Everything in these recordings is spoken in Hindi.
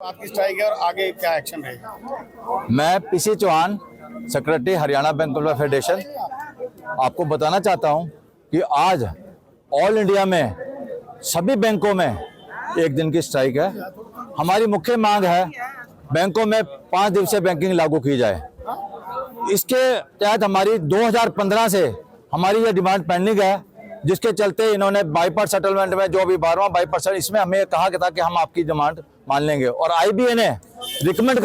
आपकी स्ट्राइक है और आगे क्या एक्शन रहेगा? मैं P C Chauhan, secretary Haryana bank employ federation, आपको बताना चाहता हूं कि आज ऑल इंडिया में सभी बैंकों में एक दिन की स्ट्राइक है। हमारी मुख्य मांग है बैंकों में 5 दिवसीय बैंकिंग लागू की जाए। इसके तहत हमारी 2015 से हमारी ये डिमांड पेंडिंग है, जिसके चलते इन्होंने बाईपास सेटलमेंट में जो भी 12वां बाईपास, इसमें हमें कहा गया था कि हम आपकी डिमांड मान लेंगे। और आईबीए ने रिकमेंड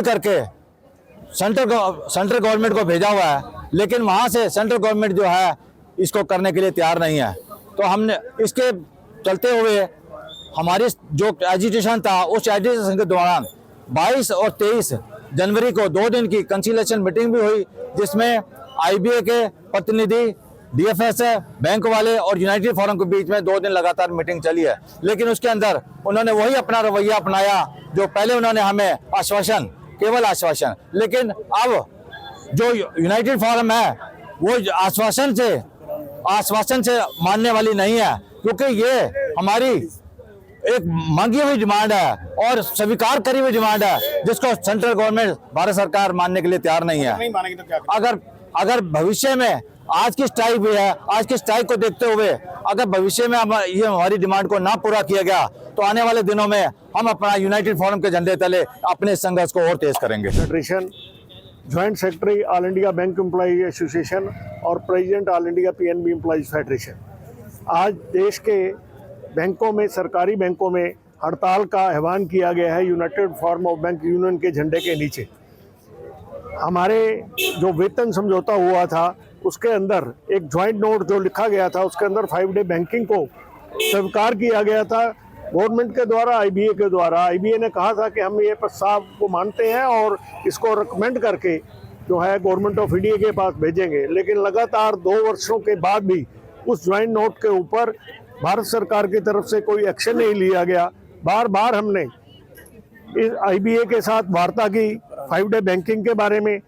करके सेंट्रल गवर्नमेंट को भेजा हुआ है, लेकिन वहां से सेंट्रल गवर्नमेंट जो है इसको करने के लिए तैयार नहीं है। तो हमने इसके चलते हुए हमारी जो एजिटेशन था, उस एजिटेशन के दौरान 22 और 23 जनवरी को 2 दिन की कंसिलिएशन मीटिंग भी हुई, जिसमें आईबीए के प्रतिनिधि, डीएफएस, बैंक वाले और यूनाइटेड फोरम के बीच में 2 दिन लगातार मीटिंग चली है। लेकिन उसके अंदर उन्होंने वही अपना रवैया अपनाया जो पहले उन्होंने हमें केवल आश्वासन, लेकिन अब जो यूनाइटेड फोरम है वो आश्वासन से मानने वाली नहीं है, क्योंकि ये हमारी एक मांगी हुई डिमांड है और स्वीकार करी हुई डिमांड है, जिसको सेंट्रल गवर्नमेंट, भारत सरकार मानने के लिए तैयार नहीं है। नहीं मानेंगे तो क्या करेंगे? अगर भविष्य में आज की स्ट्राइक भी है, आज की स्ट्राइक को देखते हुए अगर भविष्य में ये हमारी डिमांड को ना पूरा किया गया तो आने वाले दिनों में हम अपना यूनाइटेड फोरम के झंडे तले अपने संघर्ष को और तेज करेंगे। Federation, joint secretary all India bank employee association और president all India PNB employees federation, आज देश के बैंकों में, सरकारी बैंकों में हड़ताल का आह्वान किया गया है United forum of bank union के झंडे के नीचे। हमारे जो वेतन समझौता हुआ था उसके अंदर एक ज्वाइंट नोट जो लिखा गया था, उसके अंदर 5 डे बैंकिंग को स्वीकार किया गया था गवर्नमेंट के द्वारा, आईबीए के द्वारा। आईबीए ने कहा था कि हम ये प्रस्ताव को मानते हैं और इसको रिकमेंड करके जो है गवर्नमेंट ऑफ इंडिया के पास भेजेंगे। लेकिन लगातार 2 वर्षों के बाद भी उस ज्वाइंट नोट के ऊपर भारत सरकार की तरफ से कोई एक्शन नहीं लिया गया। बार बार हमने इस आईबीए के साथ वार्ता की 5 डे बैंकिंग के बारे में,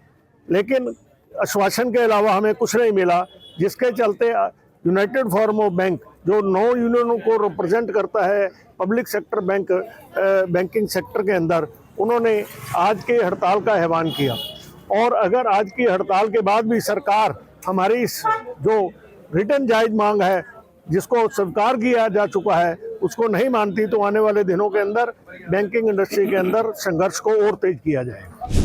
लेकिन आश्वासन के अलावा हमें कुछ नहीं मिला, जिसके चलते यूनाइटेड फोरम ऑफ बैंक जो 9 यूनियनों को रिप्रेजेंट करता है पब्लिक सेक्टर बैंकिंग सेक्टर के अंदर, उन्होंने आज के हड़ताल का आह्वान किया। और अगर आज की हड़ताल के बाद भी सरकार हमारी इस जो रिटर्न जायज मांग है, जिसको स्वीकार किया जा चुका है, उसको नहीं मानती, तो आने वाले दिनों के अंदर बैंकिंग इंडस्ट्री के अंदर संघर्ष को और तेज किया जाएगा।